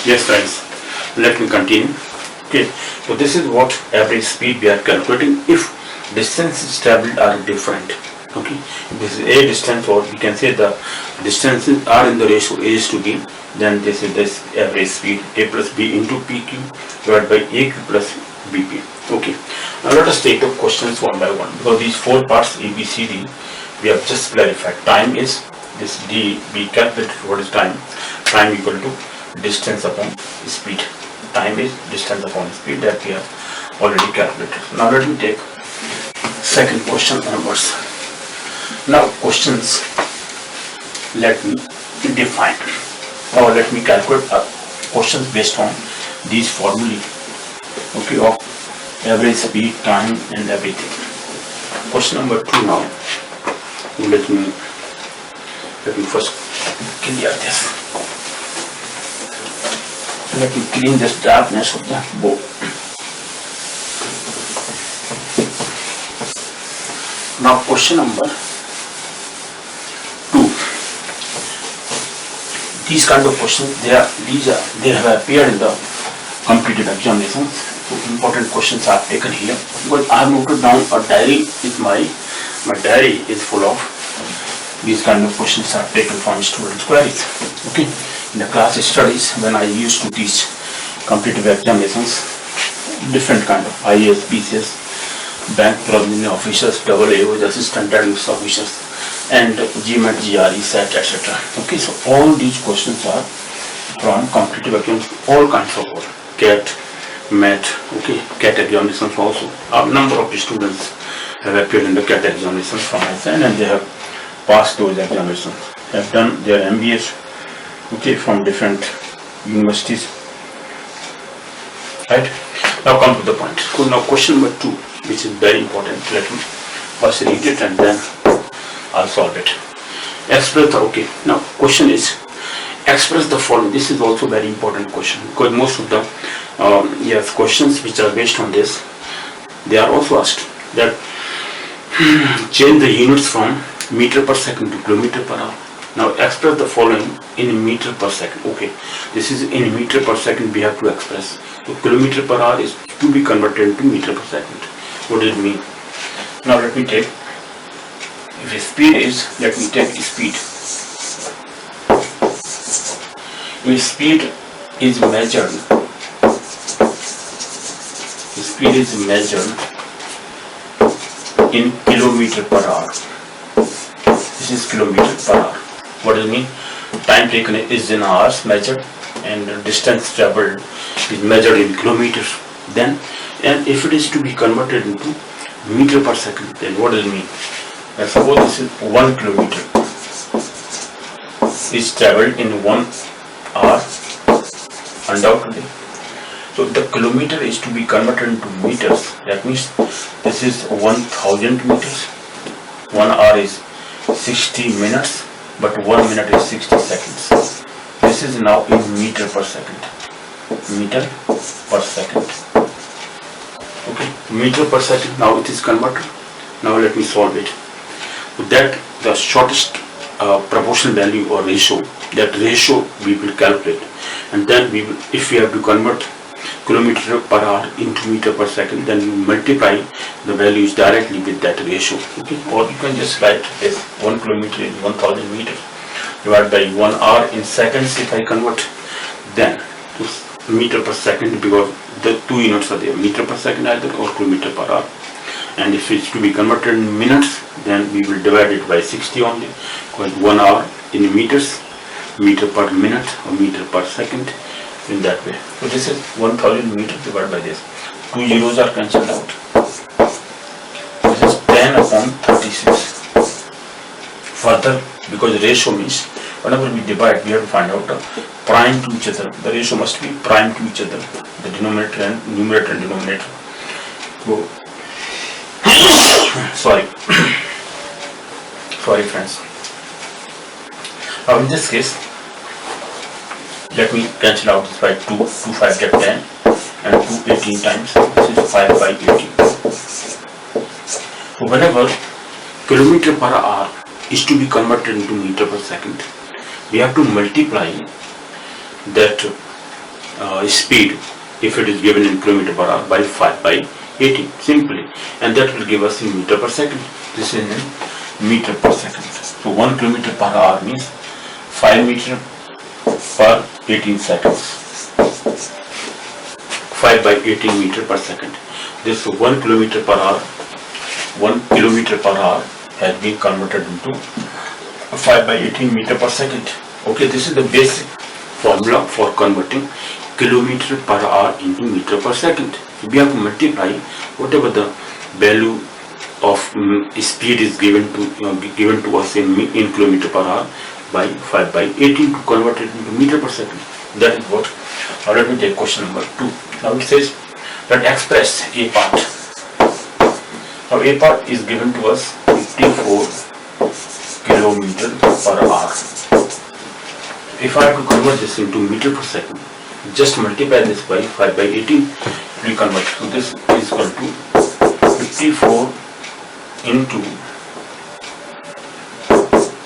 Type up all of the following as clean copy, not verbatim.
Yes friends, let me continue. Okay, so this is what average speed we are calculating if distances traveled are different. Okay, this is a distance, or we can say the distances are in the ratio a is to b, then this is this average speed a plus b into pq divided by aq plus bp. Okay, now let us take the questions one by one, because these four parts a b c d we have just clarified. Time is this d, we calculated what is time. Time equal to distance upon speed. Time is distance upon speed, that we have already calculated. Now let me take second question onwards. Now questions, let me define, or let me calculate questions based on these formulae, okay, of average speed, time and everything. Question number 2 now. Let me first clear this. Let me clean this darkness of the board. Now question number 2. These kind of questions, they have appeared in the competitive examinations. So important questions are taken here. But I have noted down a diary. Is my diary is full of these kind of questions are taken from students' queries. Okay. In the class studies, when I used to teach competitive examinations, different kind of IAS, PCS, bank preliminary officers, AAOs, assistant administrative officers, and GMAT, GRE, SAT, etc. Okay, so all these questions are from competitive examinations, all kinds of work, CAT, MAT, okay, CAT examinations also. A number of students have appeared in the CAT examinations from my side, and they have passed those examinations, have done their MBAs, okay, from different universities. Right? Now come to the point. So now question number 2, which is very important. Let me first read it and then I'll solve it. Express the, okay. Now question is, express the following. This is also very important question, because most of the questions which are based on this, they are also asked that change the units from meter per second to kilometer per hour. Now express the following in meter per second. Okay, this is in meter per second we have to express. So kilometer per hour is to be converted into meter per second. What does it mean? Now let me take, if speed is, let me take speed. If speed is measured, in kilometer per hour. This is kilometer per hour. What does it mean? Time taken is in hours measured, and distance traveled is measured in kilometers. Then, and if it is to be converted into meter per second, then what does it mean? Let's suppose this is 1 kilometer is traveled in 1 hour, undoubtedly. So the kilometer is to be converted into meters. That means this is 1000 meters. 1 hour is 60 minutes. But 1 minute is 60 seconds. This is now in meter per second. Meter per second. Okay, meter per second. Now it is converted. Now let me solve it. So that the shortest proportional value or ratio, that ratio we will calculate, and then we will, if we have to convert kilometer per hour into meter per second, then you multiply the values directly with that ratio. Okay, or you can just write this 1 kilometer is 1000 meters divided by 1 hour in seconds. If I convert then to meter per second, because the two units are there, meter per second either or kilometer per hour. And if it's to be converted in minutes, then we will divide it by 60 only, because 1 hour in meters, meter per minute or meter per second, in that way. So this is 1000 meters divided by this. 2 zeros are cancelled out. This is 10 upon 36. Further, because ratio means whenever we divide, we have to find out the prime to each other. The ratio must be prime to each other. The denominator and numerator and denominator. So, sorry friends. Now in this case, let me cancel out this by 2, 2 5 get 10, and 2 18 times. This is 5 by 18. So whenever kilometer per hour is to be converted into meter per second, we have to multiply that speed if it is given in kilometer per hour by 5 by 18 simply, and that will give us in meter per second. This is in meter per second. So 1 kilometer per hour means 5 meter per 18 seconds. 5 by 18 meter per second. This 1 kilometer per hour, 1 kilometer per hour has been converted into 5 by 18 meter per second. Okay, this is the basic formula for converting kilometer per hour into meter per second. We have to multiply whatever the value of speed is given to us in kilometer per hour by 5 by 18 to convert it into meter per second. That is what. Now let me take question number 2. Now it says that express A part. Now A part is given to us 54 kilometer per hour. If I have to convert this into meter per second, just multiply this by 5 by 18, it will convert. So this is equal to 54 into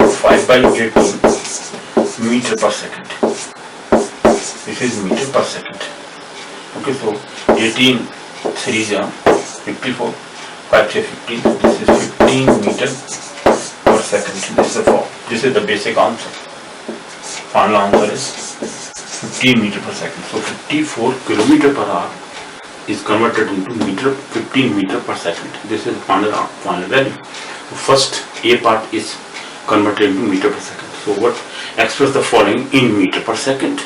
5 by 18 meter per second. This is meter per second. Okay, so 18 3s are 54, 5 say 15. This is 15 meter per second. This is the basic answer. Final answer is 15 meter per second. So 54 kilometer per hour is converted into meter, 15 meter per second. This is final value. So first A part is converted into meter per second. So what express the following in meter per second.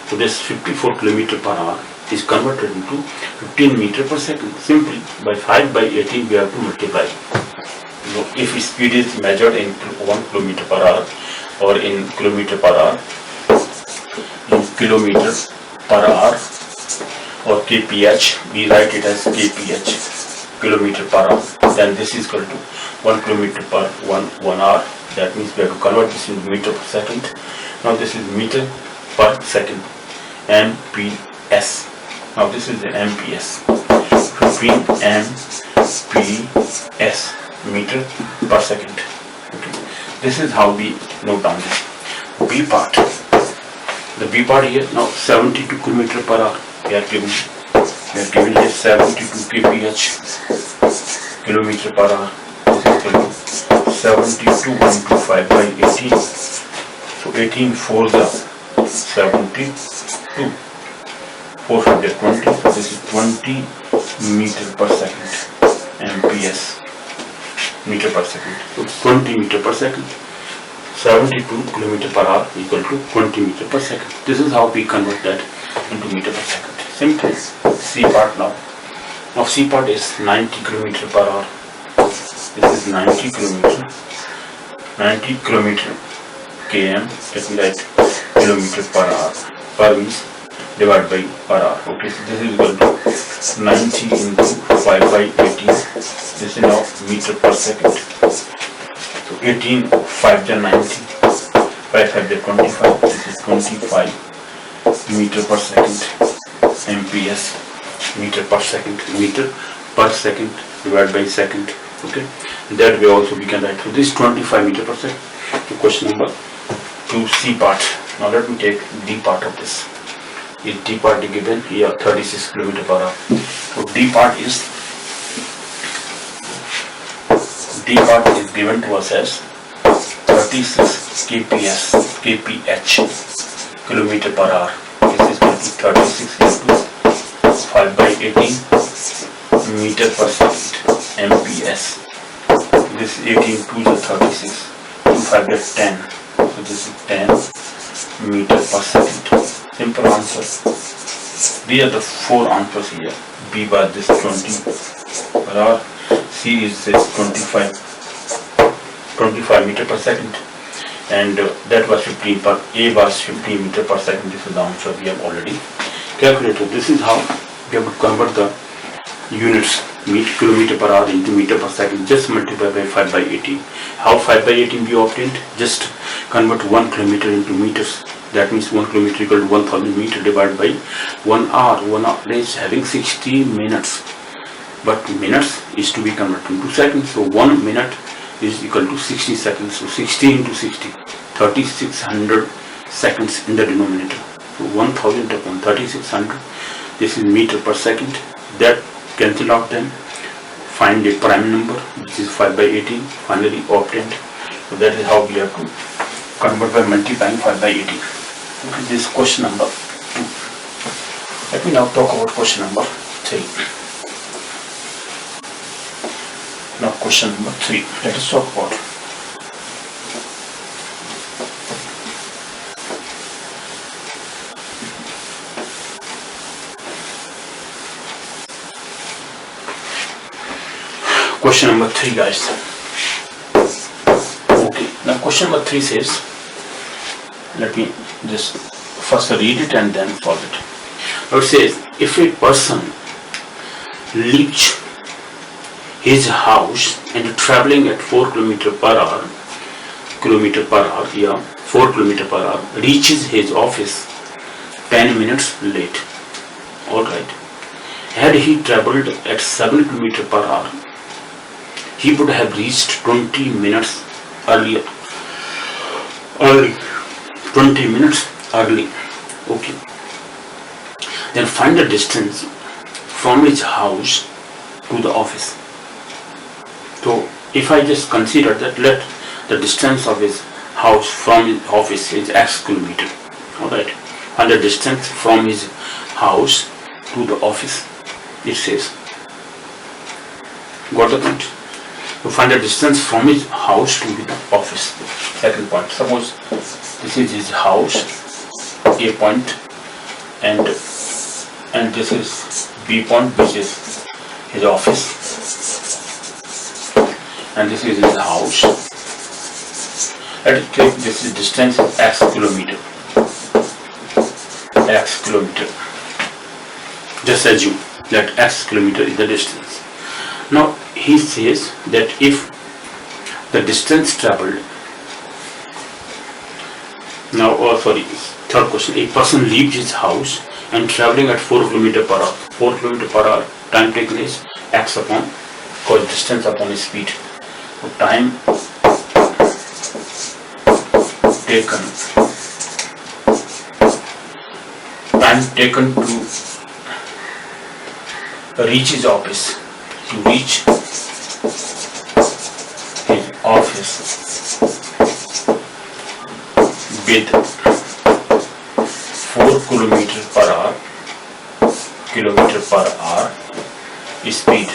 So this 54 kilometer per hour is converted into 15 meter per second. Simply by 5 by 18 we have to multiply. So if speed is measured in 1 kilometer per hour or in kilometer per hour, in kilometer per hour or kph, we write it as kph, kilometer per hour, then this is equal to 1 kilometer per 1 hour. That means we have to convert this into meter per second. Now this is meter per second, MPS. Now this is the MPS, 15 MPS, meter per second. Okay. This is how we note down this. B part. The B part here now 72 km per hour. We are given here 72 kph, kilometer per hour. This is equal to 72 into 5 by 18. So 18 4s are 72. 4 5 is 20. So this is 20 meter per second. MPS, meter per second. So 20 meter per second. 72 km per hour equal to 20 meter per second. This is how we convert that into meter per second. Simple. C part now. Now C part is 90 km per hour. This is 90 km. 90 km km. Let me write kilometer per hour. Per means divided by per hour. Okay, so this is equal to 90 into 5 by 18. This is now meter per second. So 18, 5 is 90, 5 is 25, this is 25 meter per second, MPS, meter per second divided by second. Okay, that way also we can write. So this 25 meter per second. So question number 2, C part. Now let me take D part of this. Is D part given here 36 km per hour. So D part is given to us as 36 kph, kilometer per hour. This is equal to 36 into 5 by 18 meter per second, MPS. This is 18 to the 36, 2 5 is 10. So this is 10 meter per second. Simple answer. These are the 4 answers here. B bar this 20 per hour. C is this 25 meter per second, and that was 15 per. A was 15 meter per second. This is the answer we have already calculated. This is how we have to convert the units kilometer per hour into meter per second. Just multiply by 5 by 18. How 5 by 18 we obtained? Just convert 1 kilometer into meters. That means 1 kilometer equal to 1000 meter divided by 1 hour. 1 hour is having 60 minutes. But minutes is to be converted into seconds. So 1 minute is equal to 60 seconds. So 60 into 60, 3600 seconds in the denominator. 1000 upon 3600, this is meter per second. That cancel out them. Find a prime number, which is 5 by 18, finally obtained. So that is how we have to convert by multiplying 5 by 18. Okay, this is question number 2. Let me now talk about question number 3. Now question number 3. Let us talk about question number 3, guys. Okay, now question number 3 says, let me just first read it and then solve it. Now it says, if a person leaves his house and traveling at 4 km per hour, 4 km per hour, reaches his office 10 minutes late. Alright. Had he traveled at 7 km per hour, he would have reached 20 minutes early. 20 minutes early. Okay. Then find the distance from his house to the office. So if I just consider that, let the distance of his house from his office is x kilometer. Alright. And the distance from his house to the office, it says. Got the point? To find the distance from his house to the office. Second point. Suppose this is his house, A point, and this is B point, which is his office, and this is his house. Let us take this is distance x kilometer. X kilometer. Just assume that x kilometer is the distance. Now he says that if the distance traveled, third question, a person leaves his house and traveling at 4 km per hour. 4 km per hour, time taken is x upon, because distance upon is speed. So time taken to reach his office. To reach his office with 4 km per hour speed.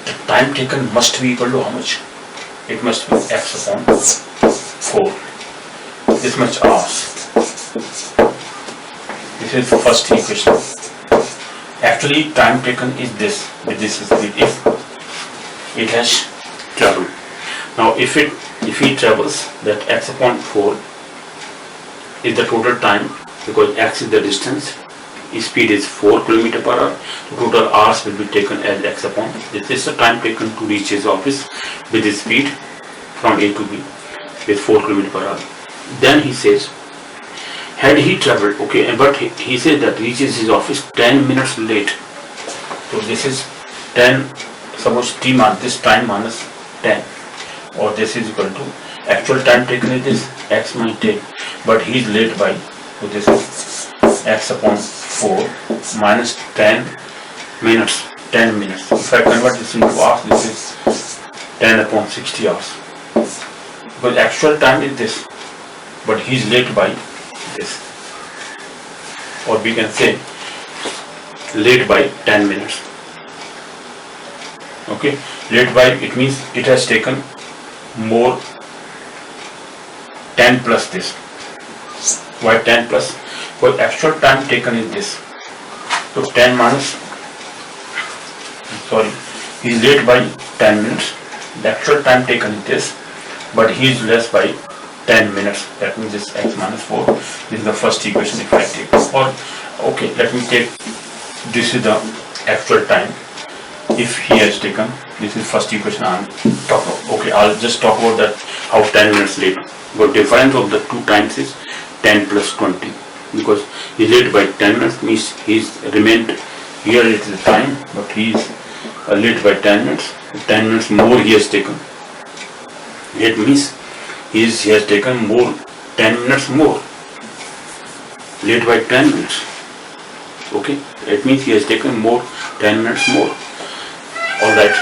The time taken must be equal to how much? It must be x upon 4. This much hours. This is the first equation. Actually, time taken is this with this speed if it has traveled. Now, if he travels, that x upon 4 is the total time, because x is the distance, his speed is 4 km per hour. The total hours will be taken as x upon. This is the time taken to reach his office with his speed from A to B with 4 km per hour. Then he says, had he traveled, okay, but he says that reaches his office 10 minutes late. So this is 10, suppose t minus this time minus 10, or this is equal to actual time taken is this x minus 10, but he is late by, so this is x upon 4 minus 10 minutes. If I convert this into hours, this is 10 upon 60 hours, because actual time is this, but he is late by this, or we can say late by 10 minutes. Okay, late by, it means it has taken more 10 plus this. Why 10 plus? Because actual time taken is this. So 10 minus, he is late by 10 minutes. The actual time taken is this, but he is less by 10 minutes. That means this x minus 4. This is the first equation if I take. Or, okay, let me take, this is the actual time. If he has taken, this is first equation I am talking about. Okay, I'll just talk about that, how 10 minutes late. But difference of the two times is 10 plus 20. Because he is late by 10 minutes, means he is remained here it is time, but he is late by 10 minutes. 10 minutes more he has taken. It means he has taken more 10 minutes more, late by 10 minutes. Okay, it means he has taken more 10 minutes more. Alright,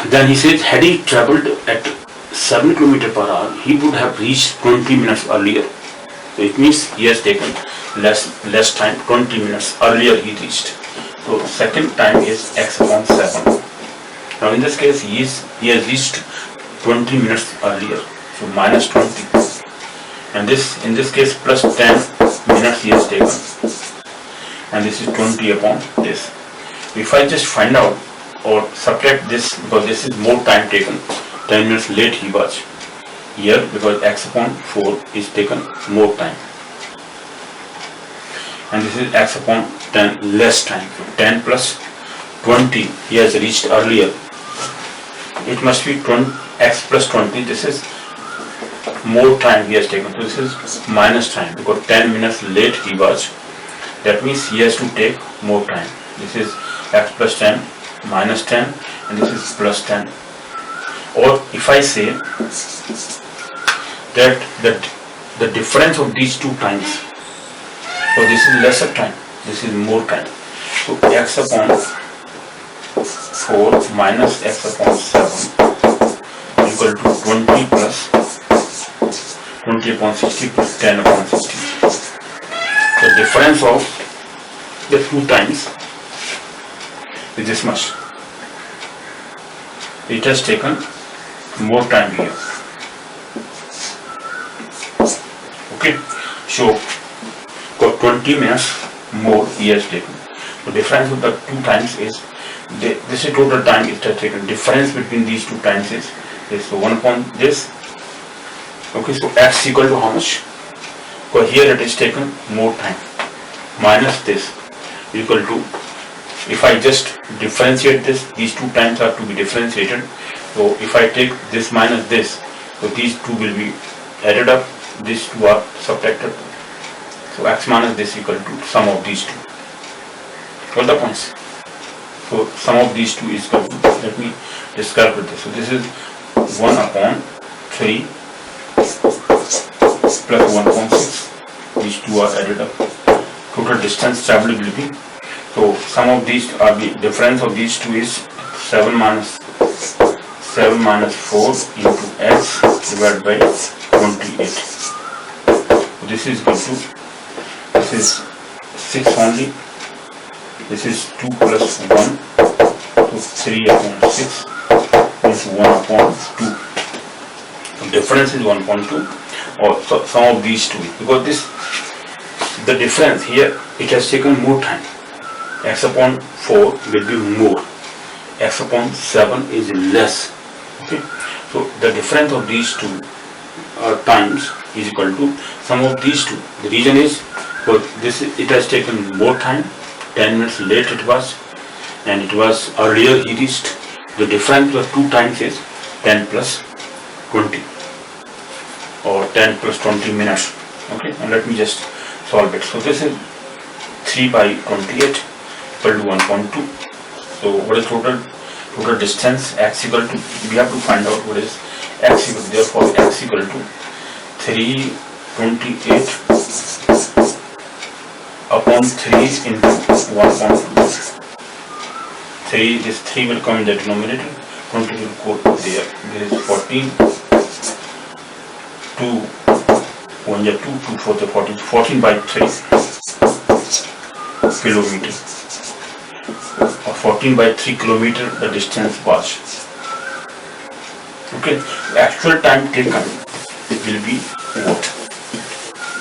then he says had he travelled at 7 km per hour, he would have reached 20 minutes earlier. So it means he has taken less time, 20 minutes earlier he reached. So second time is x upon 7. Now in this case he has reached 20 minutes earlier, so minus 20. And this in this case plus 10 minutes he has taken. And this is 20 upon this. If I just find out or subtract this, because this is more time taken, 10 minutes late he was here, because x upon 4 is taken more time. And this is x upon 10 less time. So 10 plus 20 he has reached earlier. It must be 20, x plus 20, this is more time he has taken. So this is minus time, because 10 minutes late he was. That means he has to take more time. This is x plus 10 minus 10, and this is plus 10. Or if I say that the difference of these two times, so this is lesser time, this is more time. So x upon 4 minus x upon 7 equal to 20 plus 20 upon 60 plus 10 upon 60. The difference of the two times is this much. It has taken more time here. Okay, so for 20 minutes more he has taken. The difference of the two times is this is total time it has taken. Difference between these two times is so 1 upon this. Okay, so x equal to how much? Because here it is taken more time, minus this equal to, if I just differentiate this, these two times are to be differentiated. So if I take this minus this, so these two will be added up, these two are subtracted. So x minus this equal to sum of these two. Got the points? So sum of these two is equal to, let me just calculate this. So this is 1 upon 3 plus 1 upon 6. These two are added up. Total distance travelled will be. So sum of these are the difference of these two is 7 minus 4 into x divided by 28. So this is equal to, this is 6 only. This is 2 plus 1, so 3 upon 6 is 1 upon 2. So difference is 1.2. Or so sum of these two, because the difference here, it has taken more time. X upon 4 will be more, x upon 7 is less. Okay, so the difference of these two times is equal to sum of these two. The reason is because it has taken more time, 10 minutes late it was, and it was earlier he reached. The difference of two times is 10 plus 20 or 10 plus 20 minutes. Okay, and let me just solve it. So this is 3 by 28 equal to 1.2. So what is total distance? X equal to, we have to find out what is x equal to. Therefore x equal to 328 upon 3 into 1.2. 3, this 3 will come in the denominator, 20 will go there. There is 14, 2, 1 is 2, 2 4 is 14, 14 by 3 kilometer. Or 14 by 3 kilometer the distance was. Okay, the actual time taken, it will be what?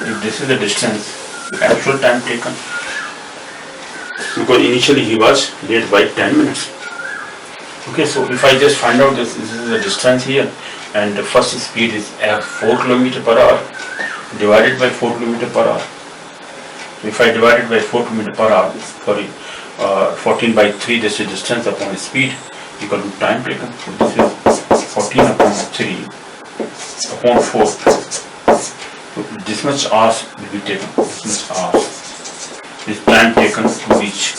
If this is the distance, the actual time taken, because initially he was late by 10 minutes. Okay, so if I just find out this is the distance here, and the first speed is 4 km per hour divided by 4 km per hour. So if I divide it by 4 km per hour, 14 by 3, this is distance upon speed equal to time taken. So this is 14 upon 3 upon 4. So this much hours will be taken. This much hours. This time taken to reach.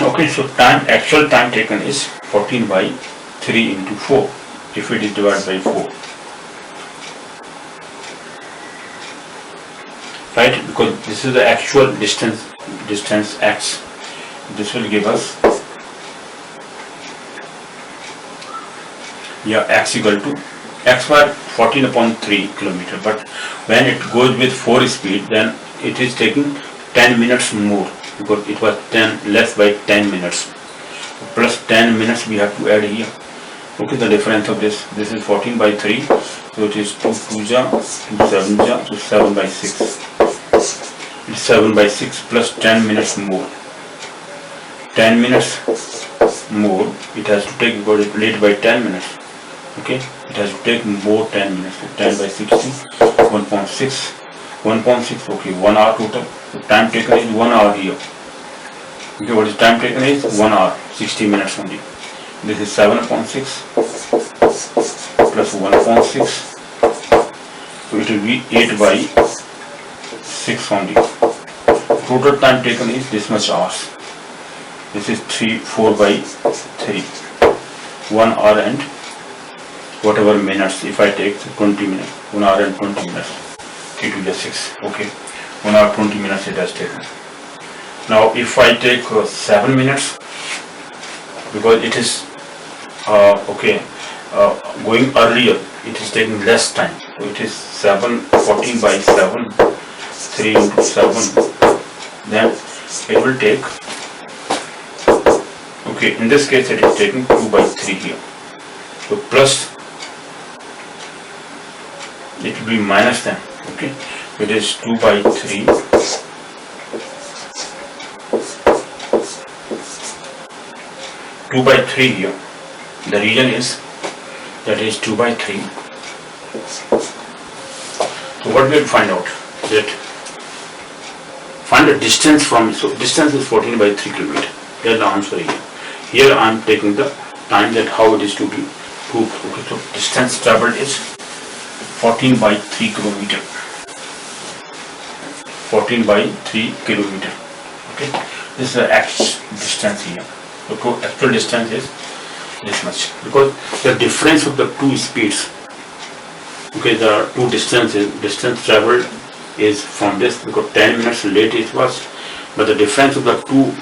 Okay, so actual time taken is 14 by 3 into 4 if it is divided by 4. Right, because this is the actual distance x. This will give us x equal to x was 14 upon 3 kilometer, but when it goes with 4 speed, then it is taking 10 minutes more, because it was 10 less by 10 minutes plus 10 minutes we have to add here. Okay, the difference of this is 14 by 3, so it is 2 2 ja, 2 7 ja, so 7 by 6. It's 7 by 6 plus 10 minutes more. 10 minutes more it has to take, because it's late by 10 minutes. Okay, it has to take more 10 minutes. So 10 by 60, 1.6, 1.6, okay, 1 hour total. So time taken is 1 hour here. Okay, what is time taken is 1 hour, 60 minutes only. This is 7 upon 6 plus 1 upon 6. So it will be 8 by 6 only. Total time taken is this much hours. This is 4 by 3. 1 hour and whatever minutes. If I take 20 minutes, 1 hour and 20 minutes. 3 to the 6. Okay. 1 hour 20 minutes it has taken. Now if I take 7 minutes, because it is going earlier, it is taking less time. So it is 14 by 7, 3 into 7, then it will take, okay, in this case it is taking 2 by 3 here. So plus, it will be minus then, okay, it is 2 by 3 2 by 3 here. The reason is, that is 2 by 3. So what we will find out, that find the distance from, so distance is 14 by 3 kilometer. Here the answer here. Here I am taking the time, that how it is to be proved. Okay, so distance traveled is 14 by 3 kilometer. 14 by 3 kilometer. Okay, this is the actual distance here. The actual distance is this much, because the difference of the two speeds, okay, there are two distances. Distance traveled is from this, because 10 minutes late it was, but the difference of the two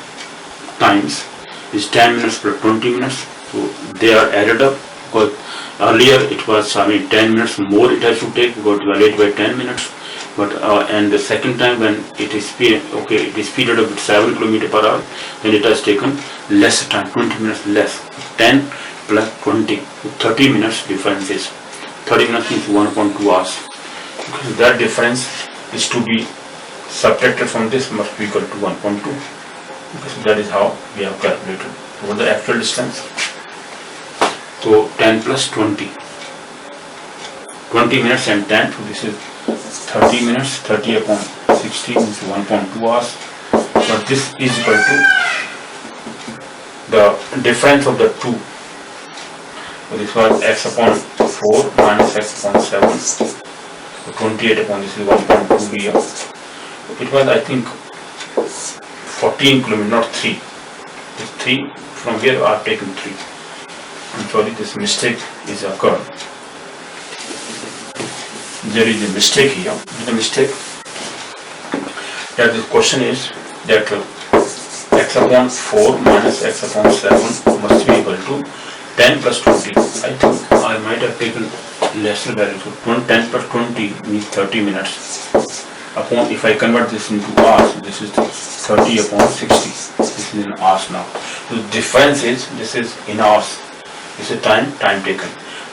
times is 10 minutes plus 20 minutes. So they are added up, because earlier it was 10 minutes more it has to take, because it was late by 10 minutes. But and the second time when it is speeded up with 7 km per hour, then it has taken less time, 20 minutes less. 10 plus 20, 30 minutes difference is. 30 minutes means 1.2 hours. Okay, so that difference is to be subtracted from this, must be equal to 1.2. Okay, so that is how we have calculated. What the actual distance? So 10 plus 20. 20 minutes and 10, so this is 30 minutes, 30 upon 60 means 1.2 hours. But this is equal to the difference of the two. So this was x upon 4 minus x upon 7. So 28 upon this is 1.2 here. It was, I think, 14 kilometers, not 3. This 3, from here I have taken 3. I'm sorry, this mistake is occurred. There is a mistake here. The mistake that the question is that x upon 4 minus x upon 7 must be equal to 10 plus 20. I think I might have taken lesser value. So 10 plus 20 means 30 minutes. Upon, if I convert this into hours, this is 30 upon 60. This is in hours now. So the difference is, this is in hours. This is time taken.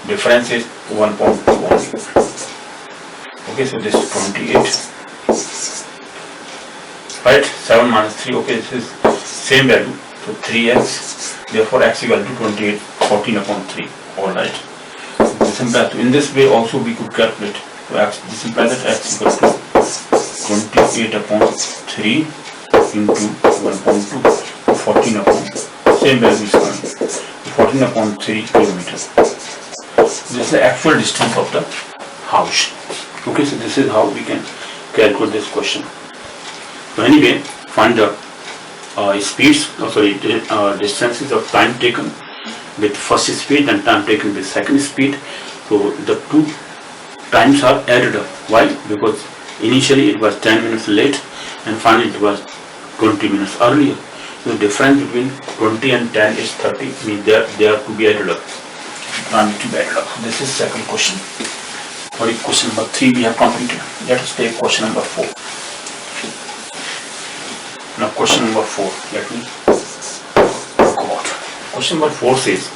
Difference is 1.2 only. Okay, so this is 28. Right, 7 minus 3. Okay, this is same value. So 3x. Therefore, x equal to 28, 14 upon 3. All right. This implies, in this way also we could calculate. So this implies that x equal to 28 upon 3 into 1.2. 14 upon, same value is coming. 14 upon 3 kilometers. This is the actual distance of the house. Okay, so this is how we can calculate this question. So anyway, find the speeds, distances of time taken with first speed and time taken with second speed. So the two times are added up. Why? Because initially it was 10 minutes late and finally it was 20 minutes earlier. So the difference between 20 and 10 is 30, means they are to be added up. To be added up. This is second question. Or question number 3 we have completed. Let us take question number 4. Now question number 4, let me talk about. Question number 4 says,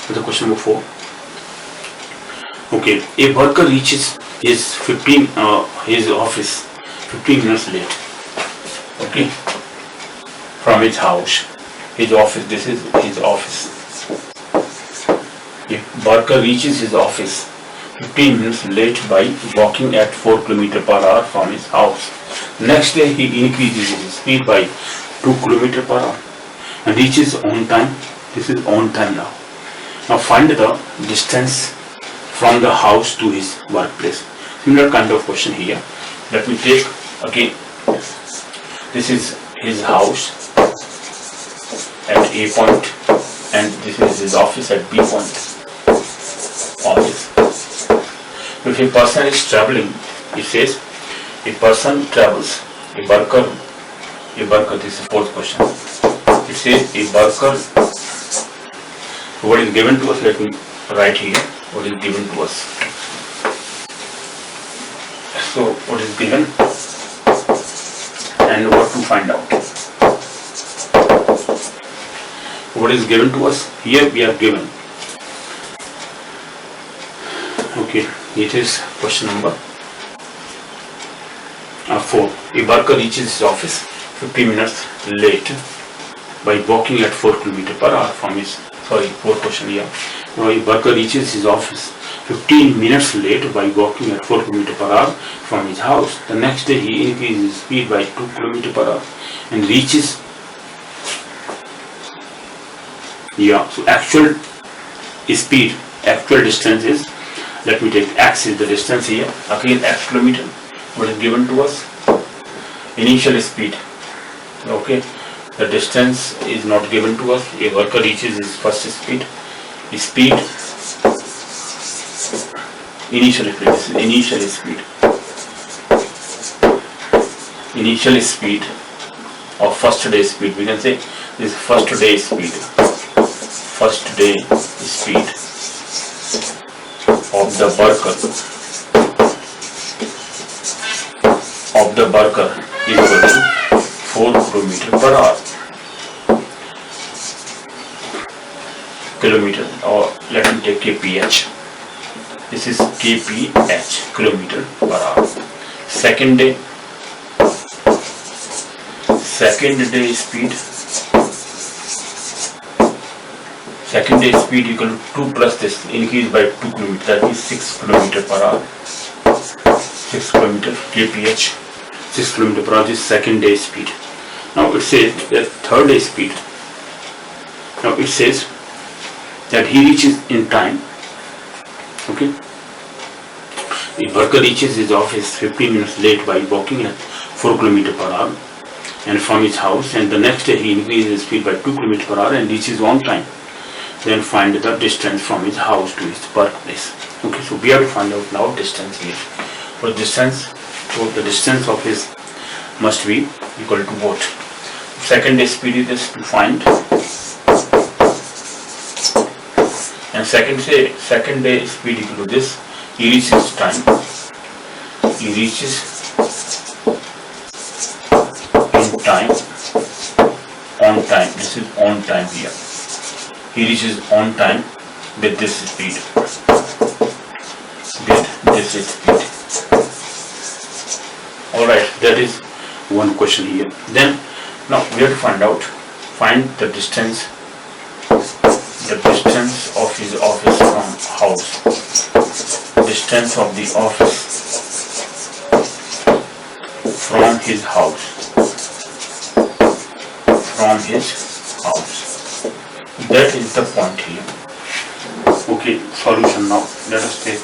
the question number 4. Okay, a worker reaches his office 15 minutes late. Okay, from his house, his office. This is his office. A worker reaches his office 15 minutes late by walking at 4 km/h from his house. Next day he increases his speed by 2 km/h and reaches on time. This is on time now. Now find the distance from the house to his workplace. Similar kind of question here. Let me take again. This is his house at A point and this is his office at B point. Office. If a person is traveling, it says a person travels, a worker, this is the fourth question. It says a worker, what is given to us, let me write here, what is given to us. So, what is given and what to find out. What is given to us, here we are given. Okay, it is question number 4. A worker reaches his office 15 minutes late by walking at 4 km/h from his, fourth question here. Now a worker reaches his office 15 minutes late by walking at 4 km/h from his house. The next day he increases his speed by 2 km/h and reaches, so actual speed, actual distance is, let me take x is the distance here, again x kilometer, what is given to us, initial speed, okay, the distance is not given to us, a worker reaches his first speed, initial speed, this is initial speed of first day speed, we can say this is first day speed of the worker equal to 4 km/h. Kilometer, or let me take kph. This is kph, km/h. Second day speed equal to 2 plus this, increase by 2 km, that is 6 km/h. 6 km kph, 6 km/h is second day speed. Now it says that third day speed. Now it says that he reaches in time. Okay. A worker reaches his office 15 minutes late by walking at 4 km/h and from his house, and the next day he increases his speed by 2 km/h and reaches on time. Then find the distance from his house to his workplace. Okay, so we have to find out now distance here. For distance, so the distance of his must be equal to what? Second day speed is this to find, and second day speed equal to this. He reaches time. He reaches in time, on time. This is on time here. He reaches on time with this speed. Alright, that is one question here. Then, now we have to find the distance of his office from house. Distance of the office from his house. That is the point here. Okay, solution now. Let us take